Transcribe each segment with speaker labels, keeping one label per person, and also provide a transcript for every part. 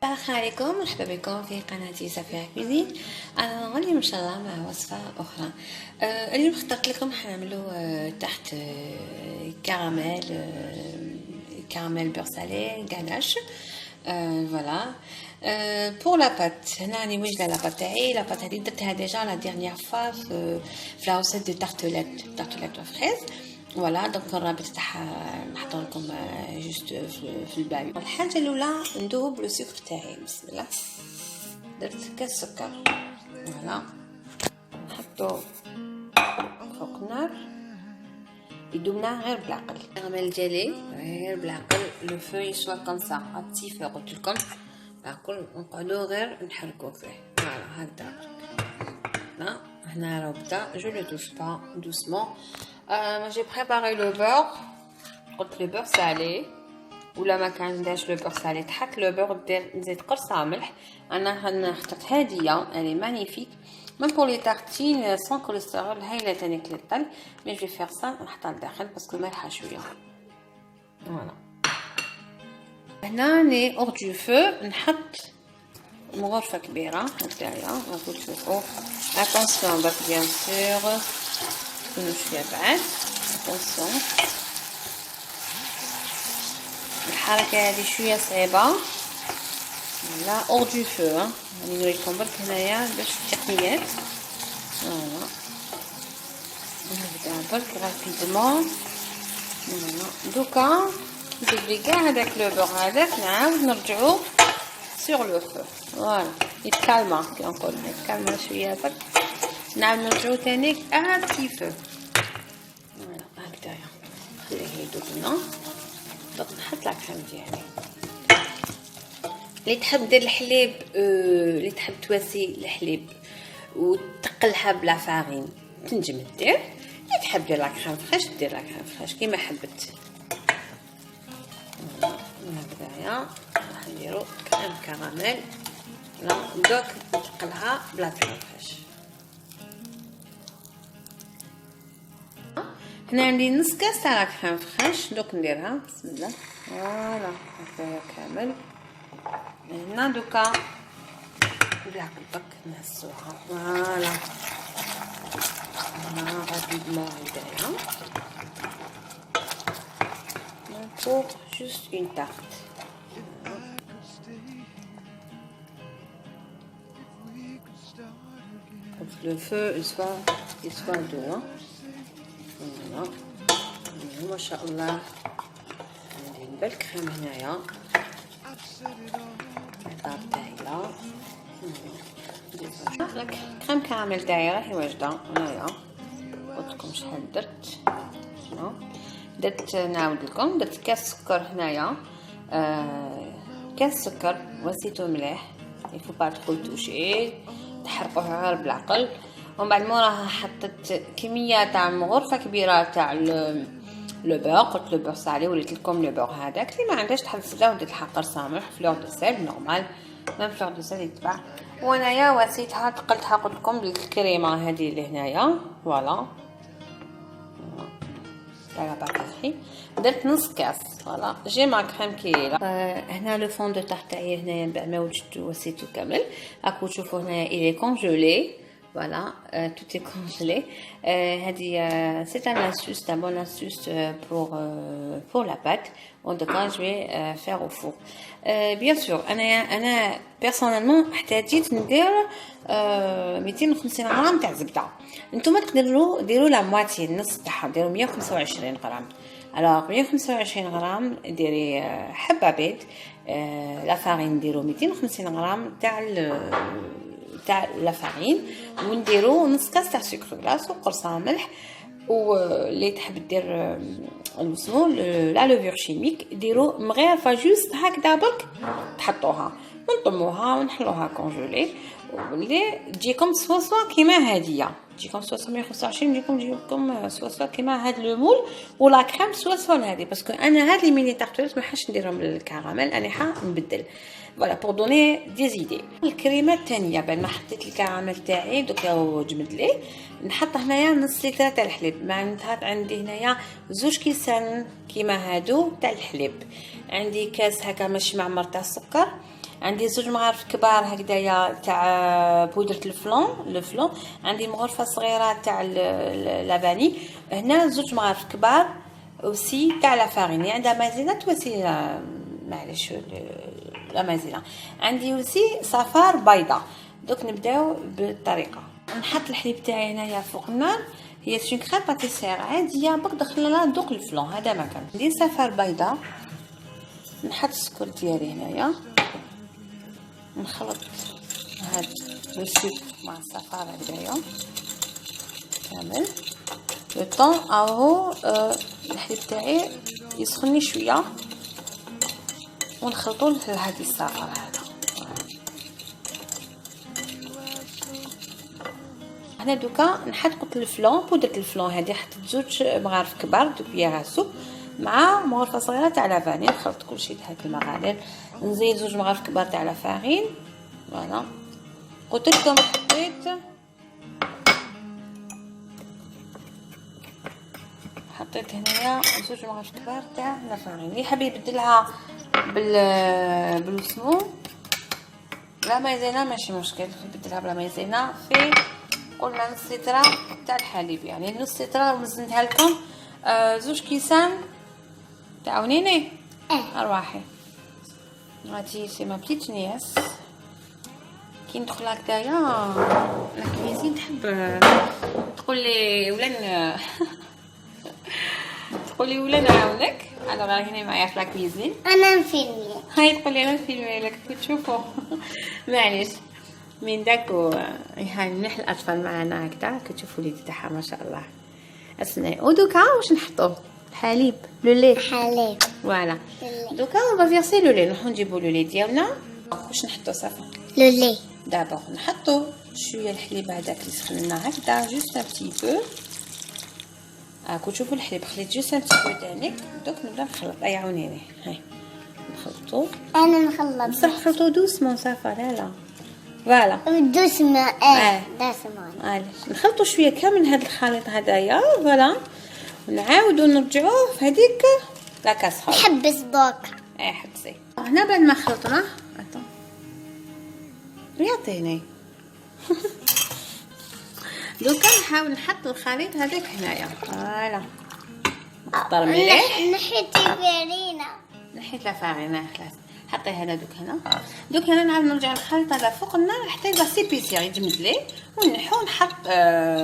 Speaker 1: السلام عليكم، مرحبا بكم في قناتي سفيرة كوزين. انا غادي ان شاء الله مع وصفه اخرى. اليوم اخترت لكم حنعملوا تحت كراميل بير سالي غاناش. فوالا. بور لا بات هنا راني واجده لا بات تاعي. لا بات هذه درتها ديجا لا ديرنيير فوا في لا روسيت دو تارتليت فريز. فوالا دونك الرابط تاعها نحط لكم جوست في البال. الحاجه الاولى ندوب لو سكر تاعي. بسم الله، درت كاس سكر. فوالا نحطو فوق النار يدوبنا غير بالعقل. الكراميل ديالي غير بالعقل، لو فو يسوا كوم سا اتيفي. قلت لكم بالعقل نقعدو غير نحركو فيه. فوالا هكذا. لا هنا راه بدا جو لو توش با دوسمون. j'ai préparé le beurre. قلت لو بور سالي ولا ما كانداش لو بور سالي تحط لو بور دير نزيد قرصه ملح. انا اخترت هاديه الي مانيفيك même pour les tartines sans cholestérol. هايله تاني كليطل مي جو فير سا نحطها لداخل باسكو مالحه شويه. فوالا هنا ني اور دو فو نحط مغرفه كبيره هكذايا. راكم تشوفوا اتونسيون باك بيان سور كونوا شويه بعاد. اتونسيون الحركه هذه شويه صعيبه. لا اور دو فو راني نوريكم برك هنايا باش التقنيات. فوالا نبدا برك رابيدمون. فوالا دوكا ندير كاع هذاك لو بور هذاك نعاود نرجعو سور لو فو. فوالا يتكالما كي نقول يتكالما شويه برك نعاود نرجعو تاني بتي فو. فوالا هكذايا خليه يذوب لنا. دوك نحط لا كريم ديالي. اللي تحب دير الحليب اللي تحب تواسي الحليب وتقلها بلا فارين تنجم دير. اللي تحب دير لا كريم فريش دير لا كريم فريش كيما حبت. هكذايا راح نديرو كريم كراميل. لا دوك نتقلها بلا كريم فريش. هنا عندي نص كاس تاع لا كريم فريش دوك نديرها. بسم الله. فوالا هكذايا كامل. هنا دوكا بالعقل برك نهزوها. فوالا هنا رابيدمون هكذايا pour juste une tarte. Le feu il soit doux. Voilà. ما شاء الله عندي نبل كريم هنايا. الطاب تاعي لا كريم كراميل تاعي راهي واجده. هنايا قلتلكم شحال درت. شنو درت؟ نعاود لكم درت كاس سكر هنايا. كاس سكر وسيتو مليح. يفو با ترو توشي تحرقوه غير بالعقل. ومن بعد موراها حطيت كميه تاع غرفه كبيره تاع لو بور. قلت لو بور سالي وليت لكم لو بور هذاك. اللي ما عندهاش تحط زبده ودير الحقر سامح فلور دو سيل نورمال ميم فلور دو سيل يتباع. وانايا واسيتها تقلتها قلت لكم بالكريمه هذه اللي هنايا. فوالا تاع باكاحي درت نص كاس. فوالا جي ما كريم كيله. هنا لو فون دو تاع تاعي هنايا بعد ما وجدتو وسيتو كامل. راكو تشوفوا هنايا إلي كونجولي. Voilà, tout est congelé. C'est un astuce, un bon astuce pour la pâte. En tout cas, je vais faire au four. Bien sûr, أنا personnellement احتاجيت ندير 250 غرام تاع زبدة. نتوما تقدروا ديروا لا مواتي النص تاعها ديروا 125 غرام. alors 125 غرام ديري حبة بيض. لا فارين ديروا 250 غرام تاع لا فارين ونديرو نص كاس تاع سكر كلاص وقرصه ملح. واللي تحب دير المسمو لا لوفور شيميك ديرو مغرفه جوست هكذا برك تحطوها ونطموها ونحلوها كونجولي. واللي تجيكم سوا كيما هاديه تجيكم سوا 125 تجيكم سوا كيما هاد لو مول. ولا كريم سوا هذه باسكو انا هاد لي ميني تارتلات ما حاش نديرهم بالكراميل. انا نبدل. فوالا بور دوني دي زيدي. الكريمه الثانيه بعد ما حطيت الكراميل تاعي دوكا جمد ليه نحط هنايا نص لتر تاع الحليب. معناتها عندي هنايا 2 كيسان كيما هادو تاع الحليب. عندي كاس هكا ماشي معمر تاع السكر. عندي زوج مغارف كبار هكذايا تاع بودره الفلون. عندي مغرفه صغيره تاع لافاني. هنا زوج مغارف كبار اوسي تاع لا فارين. عندها مازينه توسي معليش لا مازينه. عندي اوسي صفار بيضاء. دوك نبداو بالطريقه. نحط الحليب تاعي هنايا فوق النار. هي سون كريم باتيسير عاديه برك دخلنا دوق الفلون. هذا ما كان ندير صفار بيضاء. نحط السكر ديالي هنايا. نخلط هاد السكر مع الصفار هكذايا كامل لو طون اهو. الحليب تاعي يسخني شويه ونخلطو لهاد الصفار هذا. هنا دوكا نحط قلت الفلون بودره الفلون هذه. حطيت زوج مغارف كبار دو كبيره سوب مع مغرفه صغيره تاع لافاني. نخلط كلشي لهاد المغارف. نزيد زوج مغارف كبار تاع لافارين. فوالا قلت لكم حطيت هنايا زوج مغارف كبار تاع لافارين. اللي حاب يبدلها بالسمو لا مايزينا ماشي مشكل. يبدلها بلا مايزينا في قلنا نص لتر تاع الحليب. يعني نص لتر وزنتها لكم. زوج كيسان تعاونيني ارواحي. هاتي سي ما بتيت نياس كي ندخل هكذايا لا كويزين تحب تقول لي ولا تقولي ولا نعاونك. انا راهي معايا في لا كويزين
Speaker 2: انا نفيلمي.
Speaker 1: هاي تقولي انا نفيلمي لك تشوفوا. معليش من داكو هاي مليح الاطفال معنا هكذا كتشوفوا لي تاعها ما شاء الله. اسمعي ودوكا واش نحطو الحليب لو لي
Speaker 2: حليب
Speaker 1: فوالا. دوكا اون با فيرسي لو لي. نروحو نجيبو لو لي ديالنا. واش نحطو صافي
Speaker 2: لولي
Speaker 1: دابا نحطو شويه الحليب هذاك اللي سخننا هكذا جوست ان بتي بو. راكو تشوفوا الحليب خليت جوست ان بتي بو تانيك. دوك نبدا نخلط. اي عاونيني هاي نخلطو.
Speaker 2: انا نخلط
Speaker 1: بصح نخلطو دوسمون صافا لا فوالا
Speaker 2: دوسمة. دوسمة.
Speaker 1: معليش نخلطو شويه كامل هذا الخليط هدايا فوالا. ونعاودو نرجعوه في هذيك لا كاسرول.
Speaker 2: نحبس دوك.
Speaker 1: حبسي هنا بعد ما خلطنا يعطيني. دوكا نحاول نحط الخليط هذاك هنايا فوالا. نقطر مليح.
Speaker 2: نحيتي فارينة.
Speaker 1: نحيت لا فارينة خلاص. حطي هنا دوك هنا نعاود نرجع الخليط هذا فوق النار حتى يبقى سيبيسير يجمد لي. ونحو نحط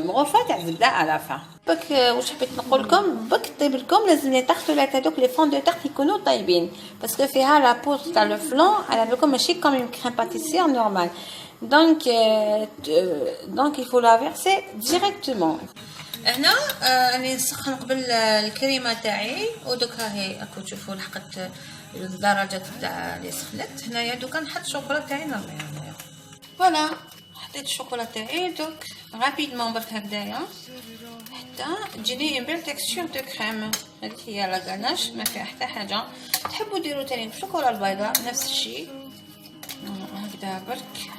Speaker 1: مغرفه تاع زبده على فا. بك واش حبيت نقول لكم بك طيب لكم لازم لي طاختولات هذوك لي فون دو طاخت يكونوا طيبين باسكو فيها لا بودر تاع لو فلون. على بالكم ماشي كوم اون كريم باتيسير نورمال. دونك il faut la verser directement. هنا راني نسخن قبل الكريمه تاعي ودوكا هي راكو تشوفوا لحقت الدرجه تاع اللي سخنت. هنايا دوكا نحط الشوكولا تاعي نورمال هنايا فوالا. حطيت الشوكولا تاعي دوك رابيدمون برك هكذايا حتى تجيني اون بيل تيكستور دو كريم. هذه هي لا غاناش ما فيها حتى حاجه. تحبوا ديروا تاني بالشوكولا البيضاء نفس الشيء هكذا برك.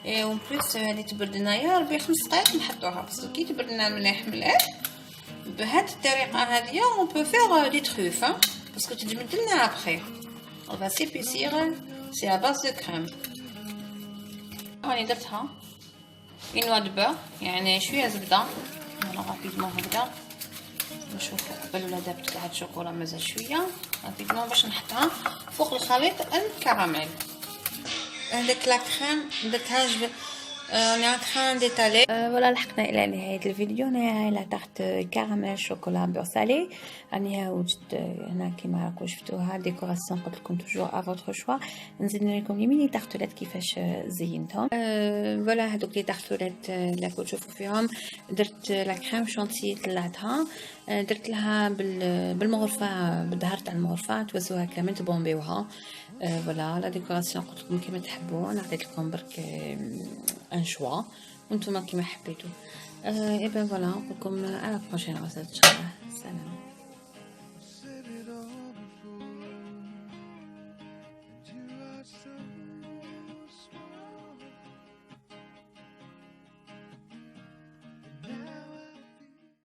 Speaker 1: اون بليس هذه تبرد لنا يا ربي 5 دقائق نحطوها باسكو كي تبرد لنا مليح بهذه الطريقه هذه اون بو فير دي تروف باسكو تجمد لنا ابخي. on va s'épaissir c'est à base de crème. راني درتها une noix de beurre يعني شويه زبده. انا رابيدمون هكذا نشوفوا قبل ولا دابت كاع الشوكولا مازال شويه رابيدمون باش نحطها فوق الخليط الكراميل. هذاك لا كريم درتها راني كريم ديتالي. فوالا لحقنا الى نهايه الفيديو. هنايا لا تحت كراميل شوكولا بور سالي. راني وجدت هنا كيما راكم شفتوها ديكوراسيون قلت لكم توجور ا فوتر شوا. نزيد نوريكم لي ميني تارتولات كيفاش زينتهم. فوالا هذوك لي تارتولات اللي راكم تشوفوا فيهم درت لا كريم شونتي طلعتها درت لها بالمغرفه بالظهر تاع المغرفه توزوها كامل تبومبيوها. فوالا لا ديكوراسيون قلت لكم كيما تحبوا. انا عطيت لكم برك ان شوا وانتم كيما حبيتوا. اي بن فوالا نقول لكم على بروشين غوسيت ان شاء الله. سلام.